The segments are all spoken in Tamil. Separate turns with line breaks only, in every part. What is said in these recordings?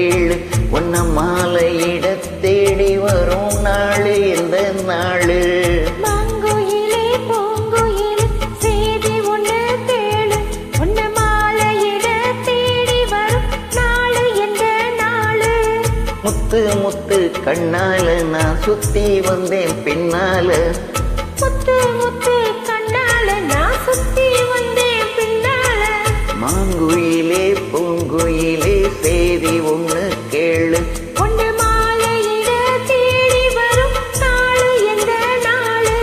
கேளு. உன்ன மாலையிட தேடி வரும் நாளு எந்த நாளு?
மாங்குயிலே பூங்குயிலே செய்தி ஒண்ணு கேளு. உன்ன மாலையிட தேடி வரும் நாளு எந்த நாளு?
முத்து முத்து கண்ணால நான் சுத்தி வந்தேன் பின்னால.
முத்து முத்து கண்ணால நான் சுத்தி வந்தேன் பின்னால.
மாங்குயிலே பூங்குயிலே செய்தி ஒண்ணு கேளு.
உன்ன மாலையிட தேடி வரும் நாளு எந்த நாளு?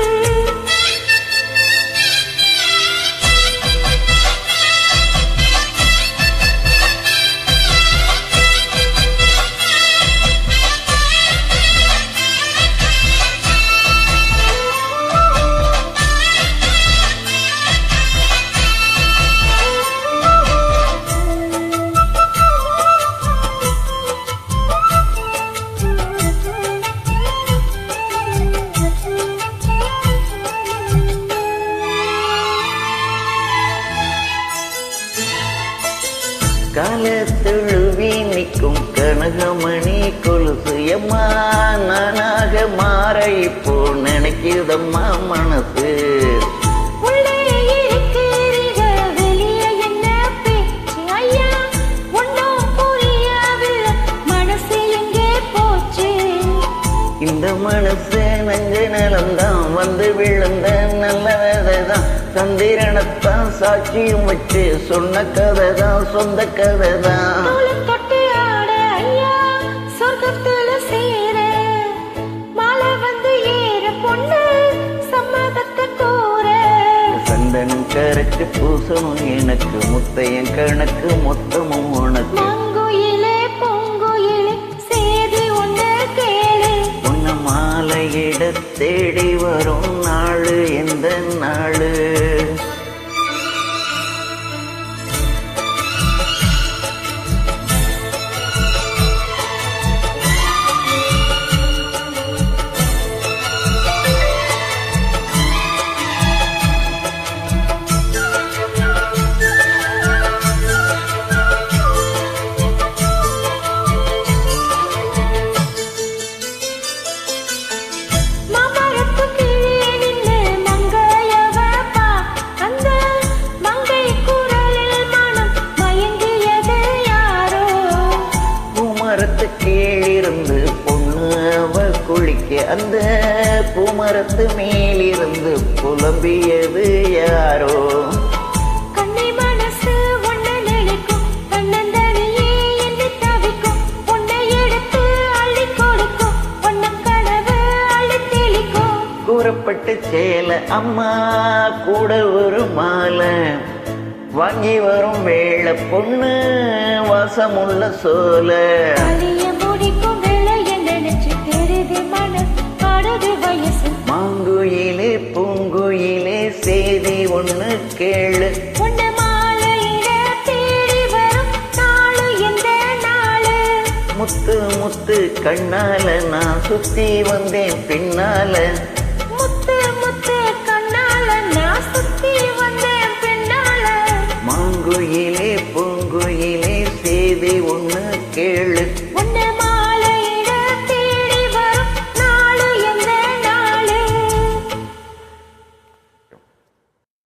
காலத்தழுவி நிற்கும் கனகமணி கொலுசு எம்மா நானாக மாற இப்போ நினைக்குதம்மா மனசு.
உள்ளே இருக்கிறீங்க வெளியே என்ன பேச்சு ஐயா? ஒன்னும் புரியவில்லை மனசு எங்கே போச்சு?
இந்த மனசு நெஞ்ச நிலம்தான் வந்து விழுந்த நல்ல வேதைதான். சந்திரனத்தான் சாட்சியும் வச்சு சொன்ன கதைதான் சொந்த கதைதான்.
தோளம் தொட்டு ஆட ஐயா சொர்க்கத்துல சேர மாலை வந்து ஏற பொண்ணு சம்மதத்தை கோர.
சந்தனம் கரைச்சு பூசணும் எனக்கு முத்தையன் கணக்கு மொத்தமும் உனக்கு.
மாங்குயிலே பூங்குயிலே செய்தி ஒண்ணு கேளு.
உன்ன மாலையிட தேடி வரும் நாளு எந்த நாளு?
மாமரத்து கீழே நின்னு மங்கையவ பா. அந்த மங்கை குரலில் மனம் மயங்கியது யாரோ?
பூமரத்து கீழிருந்து பொண்ணு அவ குளிக்க அந்த பூமரத்து மேலிருந்து புலம்பியது யாரோ?
கண்ணை மனசு ஒண்ணு நினைக்கும் தன்னந்தனியே என்னை தவிக்கும். உன்னை எடுத்து அள்ளி கொடுக்கும் உன்ன கனவு அள்ளி தெளிக்கும்.
கூறப்பட்டு சேல அம்மா கூட ஒரு மாலை வாங்கி வரும் வேளை பொண்ணு வாசமுள்ள சோல.
அழிய முடிக்கும் வேலையை நினைச்சு தெரிது மனசு பாடுது வயசு.
மாங்குயிலே பூங்குயிலே செய்தி ஒண்ணு கேளு.
உன்ன மாலையிட தேடி வரும் நாளு எந்த நாளு?
முத்து முத்து கண்ணால நான் சுத்தி வந்தேன் பின்னால.
முத்து முத்து கண்ணால நான் சுத்தி வந்தேன் பின்னால.
மாங்குயிலே பூங்குயிலே செய்தி ஒண்ணு